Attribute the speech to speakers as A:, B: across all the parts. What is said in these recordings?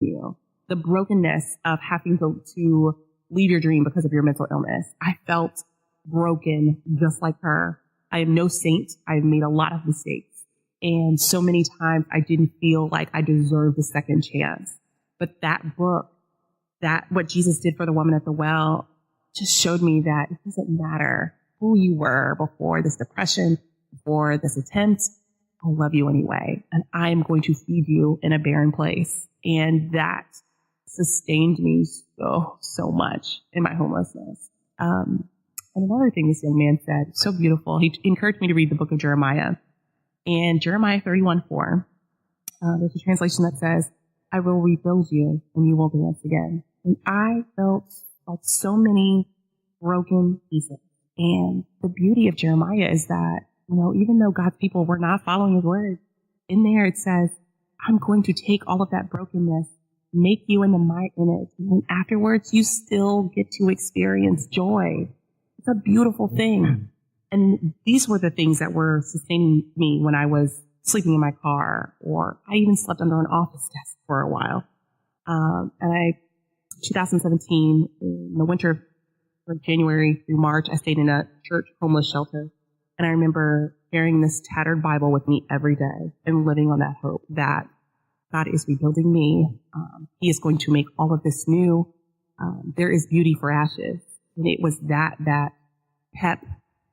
A: you. The brokenness of having to leave your dream because of your mental illness. I felt broken just like her. I am no saint. I've made a lot of mistakes. And so many times I didn't feel like I deserved a second chance. But that book, what Jesus did for the woman at the well, just showed me that it doesn't matter who you were before this depression, before this attempt. I love you anyway. And I am going to feed you in a barren place. And that sustained me so much in my homelessness. And another thing this young man said, so beautiful. He encouraged me to read the book of Jeremiah. And Jeremiah 31:4, there's a translation that says, I will rebuild you and you will dance again. And I felt like so many broken pieces. And the beauty of Jeremiah is that, even though God's people were not following his word, in there it says, I'm going to take all of that brokenness, make you into my image. And afterwards, you still get to experience joy. It's a beautiful thing. And these were the things that were sustaining me when I was sleeping in my car, or I even slept under an office desk for a while. 2017, in the winter from January through March, I stayed in a church homeless shelter. And I remember carrying this tattered Bible with me every day and living on that hope that God is rebuilding me. He is going to make all of this new. There is beauty for ashes. And it was that kept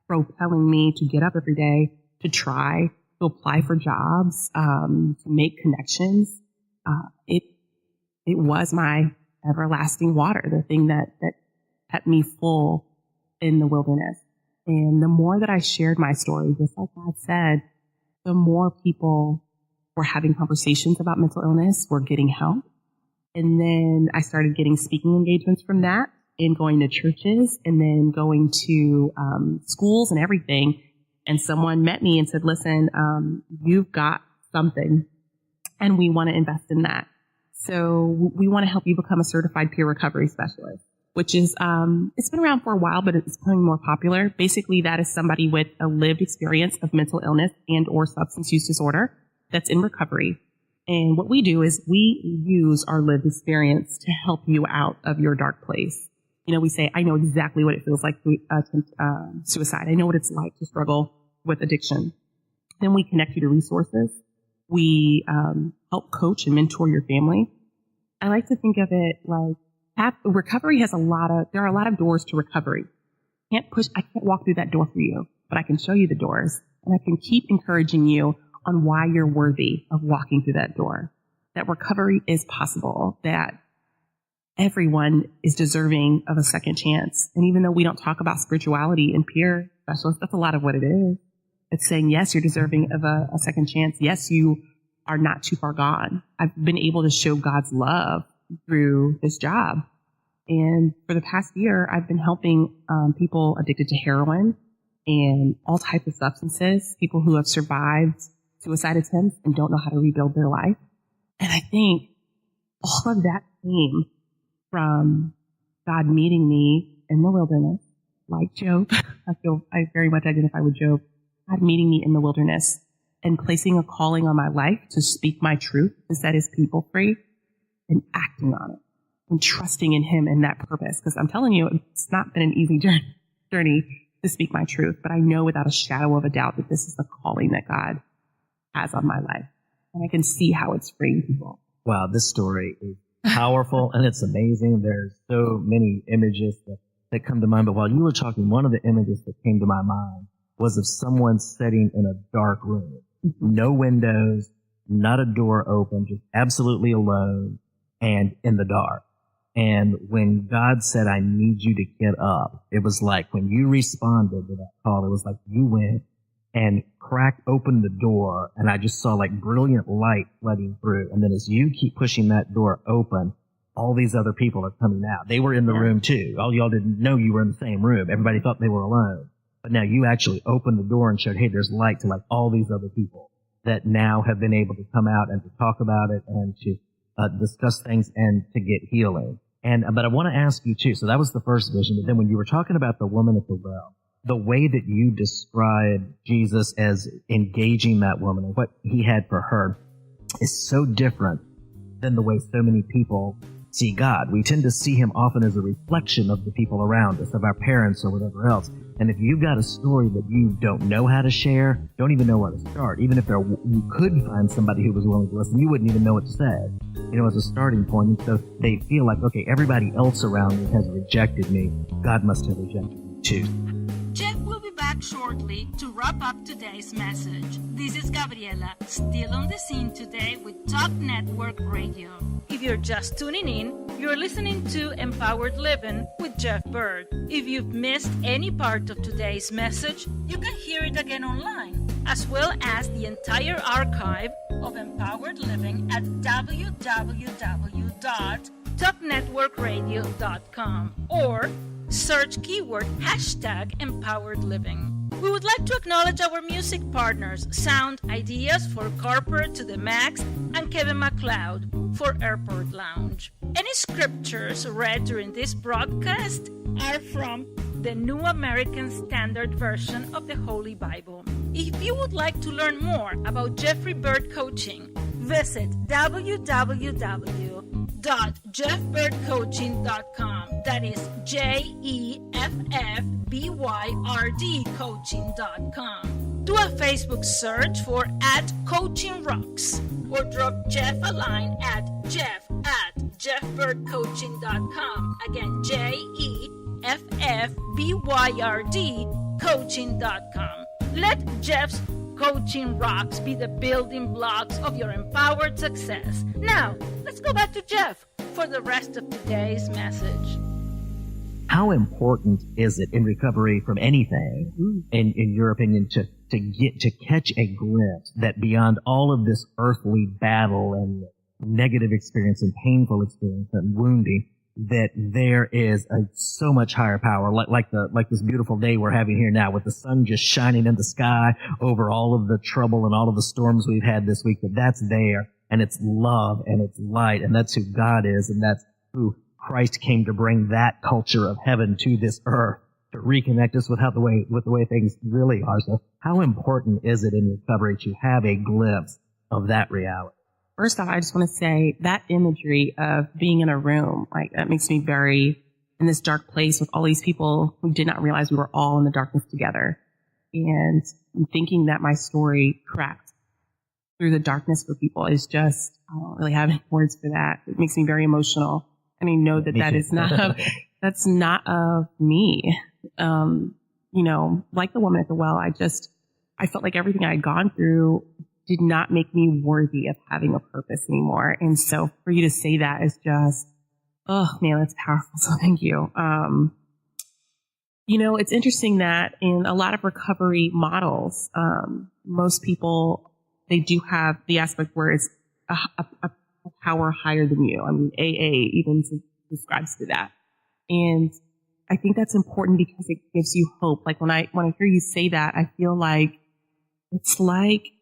A: propelling me to get up every day, to try, to apply for jobs, to make connections. It was my everlasting water, the thing that kept me full in the wilderness. And the more that I shared my story, just like God said, the more people were having conversations about mental illness, were getting help. And then I started getting speaking engagements from that, and going to churches, and then going to schools and everything. And someone met me and said, listen, you've got something, and we want to invest in that. So we want to help you become a certified peer recovery specialist, which is, it's been around for a while, but it's becoming more popular. Basically, that is somebody with a lived experience of mental illness and or substance use disorder that's in recovery. And what we do is we use our lived experience to help you out of your dark place. We say, I know exactly what it feels like to attempt suicide. I know what it's like to struggle with addiction. Then we connect you to resources. We help coach and mentor your family. I like to think of it like recovery there are a lot of doors to recovery. I can't walk through that door for you, but I can show you the doors, and I can keep encouraging you on why you're worthy of walking through that door, that recovery is possible, that everyone is deserving of a second chance. And even though we don't talk about spirituality and peer specialists, that's a lot of what it is. It's saying, yes, you're deserving of a second chance. Yes, you are not too far gone. I've been able to show God's love through this job. And for the past year, I've been helping people addicted to heroin and all types of substances, people who have survived suicide attempts and don't know how to rebuild their life. And I think all of that came from God meeting me in the wilderness, like Job. I very much identify with Job. God meeting me in the wilderness and placing a calling on my life to speak my truth, to set his people free, and acting on it and trusting in him and that purpose. Because I'm telling you, it's not been an easy journey to speak my truth, but I know without a shadow of a doubt that this is the calling that God has on my life. And I can see how it's freeing people.
B: Wow, this story is powerful and it's amazing. There's so many images that come to mind. But while you were talking, one of the images that came to my mind was of someone sitting in a dark room, no windows, not a door open, just absolutely alone and in the dark. And when God said, I need you to get up, it was like when you responded to that call, it was like you went and cracked open the door, and I just saw like brilliant light flooding through. And then as you keep pushing that door open, all these other people are coming out. They were in the room too. All y'all didn't know you were in the same room. Everybody thought they were alone. But now you actually opened the door and showed, hey, there's light to like all these other people that now have been able to come out and to talk about it and to discuss things and to get healing. But I want to ask you too, so that was the first vision, but then when you were talking about the woman at the well, the way that you described Jesus as engaging that woman and what he had for her is so different than the way so many people see God. We tend to see him often as a reflection of the people around us, of our parents or whatever else. And if you've got a story that you don't know how to share, don't even know where to start, even if you could find somebody who was willing to listen, you wouldn't even know what to say, as a starting point. And so they feel like, okay, everybody else around me has rejected me. God must have rejected me too.
C: Jeff will be back shortly to wrap up today's message. This is Gabriela, still on the scene today with Talk Network Radio. If you're just tuning in, you're listening to Empowered Living with Jeff Byrd. If you've missed any part of today's message, you can hear it again online, as well as the entire archive of Empowered Living at www.talknetworkradio.com or search keyword #Empowered Living. We would like to acknowledge our music partners, Sound Ideas for Corporate to the Max and Kevin MacLeod for Airport Lounge. Any scriptures read during this broadcast are from the New American Standard Version of the Holy Bible. If you would like to learn more about Jeffrey Byrd Coaching, visit www.jeffbyrdcoaching.com. That is JEFFBYRD coaching.com. Do a Facebook search for @CoachingRocks or drop Jeff a line at jeff@jeffbyrdcoaching.com. Again, JEFFBYRD coaching.com. Let Jeff's Coaching Rocks be the building blocks of your empowered success. Now, let's go back to Jeff for the rest of today's message.
B: How important is it in recovery from anything, in your opinion, to catch a glimpse that beyond all of this earthly battle and negative experience and painful experience and wounding, that there is a so much higher power, like this beautiful day we're having here now with the sun just shining in the sky over all of the trouble and all of the storms we've had this week, that's there, and it's love and it's light, and that's who God is, and that's who Christ came to bring that culture of heaven to this earth, to reconnect us with the way things really are. So how important is it in recovery to have a glimpse of that reality?
A: First off, I just want to say that imagery of being in a room, that makes me very in this dark place with all these people who did not realize we were all in the darkness together. And thinking that my story cracked through the darkness for people is just, I don't really have any words for that. It makes me very emotional. And I know that is not that's not of me. Like the woman at the well, I felt like everything I had gone through did not make me worthy of having a purpose anymore. And so for you to say that is just, oh man, that's powerful. So thank you. It's interesting that in a lot of recovery models, most people, they do have the aspect where it's a power higher than you. I mean, AA even describes to that. And I think that's important because it gives you hope. Like when I hear you say that, I feel like it's like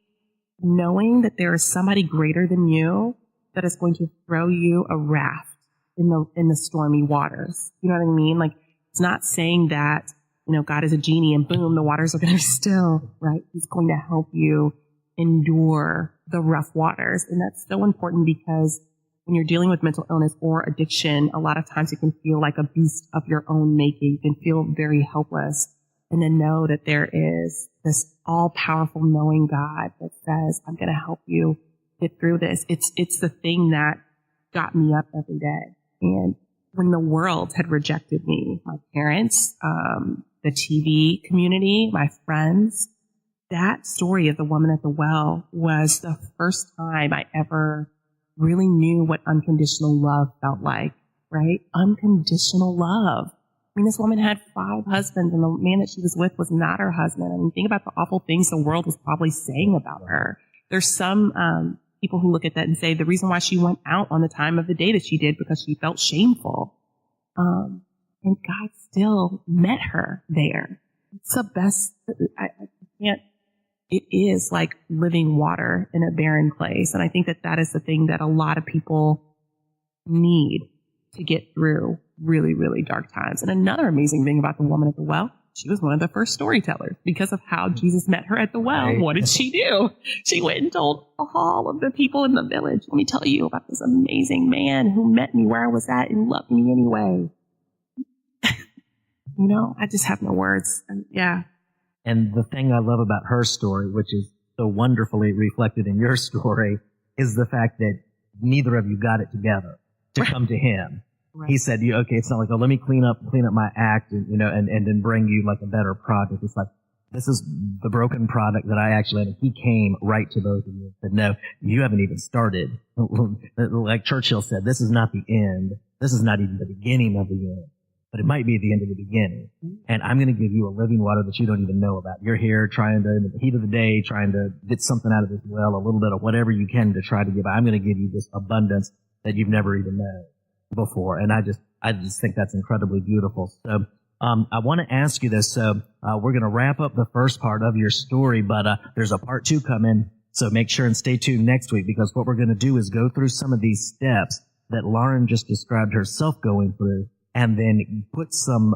A: knowing that there is somebody greater than you that is going to throw you a raft in the stormy waters. You know what I mean? Like, it's not saying that, God is a genie and boom, the waters are going to be still, right? He's going to help you endure the rough waters. And that's so important because when you're dealing with mental illness or addiction, a lot of times it can feel like a beast of your own making. You can feel very helpless. And then know that there is this all-powerful knowing God that says, I'm going to help you get through this. It's the thing that got me up every day. And when the world had rejected me, my parents, the TV community, my friends, that story of the woman at the well was the first time I ever really knew what unconditional love felt like, right? Unconditional love. I mean, this woman had 5 husbands and the man that she was with was not her husband. I mean, think about the awful things the world was probably saying about her. There's some people who look at that and say the reason why she went out on the time of the day that she did because she felt shameful. And God still met her there. It's the best. I can't. It is like living water in a barren place. And I think that is the thing that a lot of people need to get through really, really dark times. And another amazing thing about the woman at the well, she was one of the first storytellers because of how Jesus met her at the well.
B: Right.
A: What did she do? She went and told all of the people in the village, let me tell you about this amazing man who met me where I was at and loved me anyway. I just have no words. Yeah.
B: And the thing I love about her story, which is so wonderfully reflected in your story, is the fact that neither of you got it together to come to him. Right. He said, okay, it's not like, oh, let me clean up my act and then bring you like a better product. It's like, this is the broken product that I actually had. He came right to both of you and said, no, you haven't even started. Like Churchill said, this is not the end. This is not even the beginning of the end, but it might be the end of the beginning. And I'm going to give you a living water that you don't even know about. You're here trying to, in the heat of the day, trying to get something out of this well, a little bit of whatever you can to try to give. I'm going to give you this abundance that you've never even known before. And I just think that's incredibly beautiful. So, I want to ask you this. So, we're going to wrap up the first part of your story, but, there's a part 2 coming. So make sure and stay tuned next week, because what we're going to do is go through some of these steps that Lauren just described herself going through, and then put some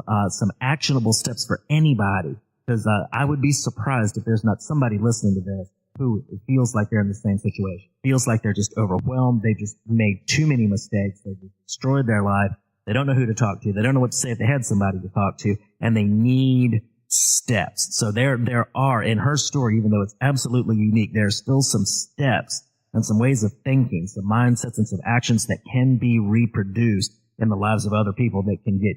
B: actionable steps for anybody. Because, I would be surprised if there's not somebody listening to this who feels like they're in the same situation, feels like they're just overwhelmed. They just made too many mistakes. They just destroyed their life. They don't know who to talk to. They don't know what to say if they had somebody to talk to, and they need steps. So there are, in her story, even though it's absolutely unique, there's still some steps and some ways of thinking, some mindsets and some actions that can be reproduced in the lives of other people that can get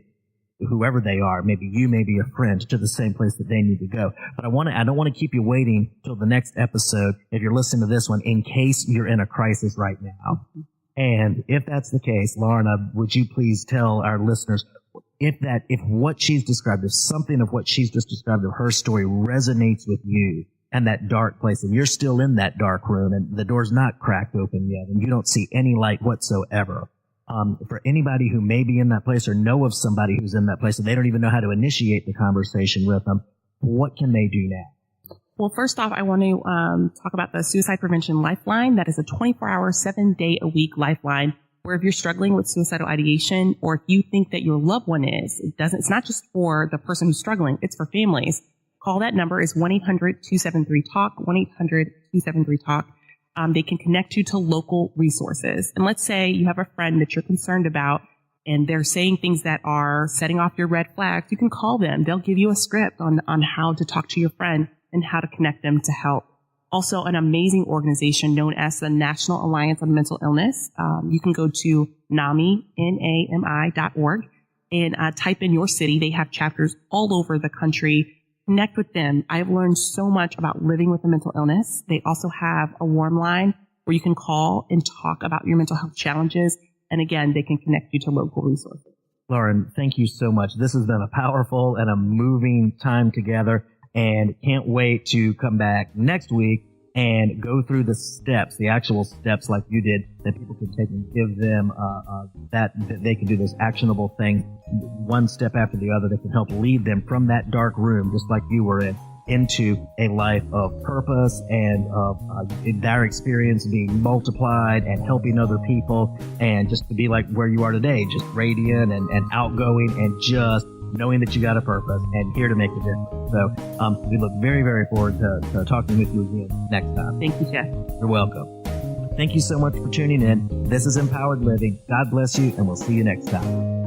B: whoever they are, maybe you, maybe a friend, to the same place that they need to go. But I don't want to keep you waiting till the next episode if you're listening to this one, in case you're in a crisis right now. And if that's the case, Lauren, would you please tell our listeners if what she's described, if something of what she's just described of her story resonates with you and that dark place, and you're still in that dark room and the door's not cracked open yet and you don't see any light whatsoever. For anybody who may be in that place or know of somebody who's in that place and they don't even know how to initiate the conversation with them, what can they do now?
A: Well, first off, I want to talk about the Suicide Prevention Lifeline. That is a 24-hour, 7-day-a-week lifeline where if you're struggling with suicidal ideation, or if you think that your loved one is, it's not just for the person who's struggling, it's for families. Call that number is 1-800-273-TALK, 1-800-273-TALK. They can connect you to local resources. And let's say you have a friend that you're concerned about and they're saying things that are setting off your red flags. You can call them. They'll give you a script on how to talk to your friend and how to connect them to help. Also, an amazing organization known as the National Alliance on Mental Illness. You can go to NAMI.org and type in your city. They have chapters all over the country. Connect with them. I've learned so much about living with a mental illness. They also have a warm line where you can call and talk about your mental health challenges. And again, they can connect you to local resources.
B: Lauren, thank you so much. This has been a powerful and a moving time together, and can't wait to come back next week and go through the steps, the actual steps like you did, that people can take and give them that they can do those actionable things, one step after the other, that can help lead them from that dark room, just like you were in, into a life of purpose and of their experience being multiplied and helping other people, and just to be like where you are today, just radiant and outgoing and just knowing that you got a purpose and here to make a difference. So we look very, very forward to talking with you again next time.
A: Thank you, Jeff.
B: You're welcome. Thank you so much for tuning in. This is Empowered Living. God bless you, and we'll see you next time.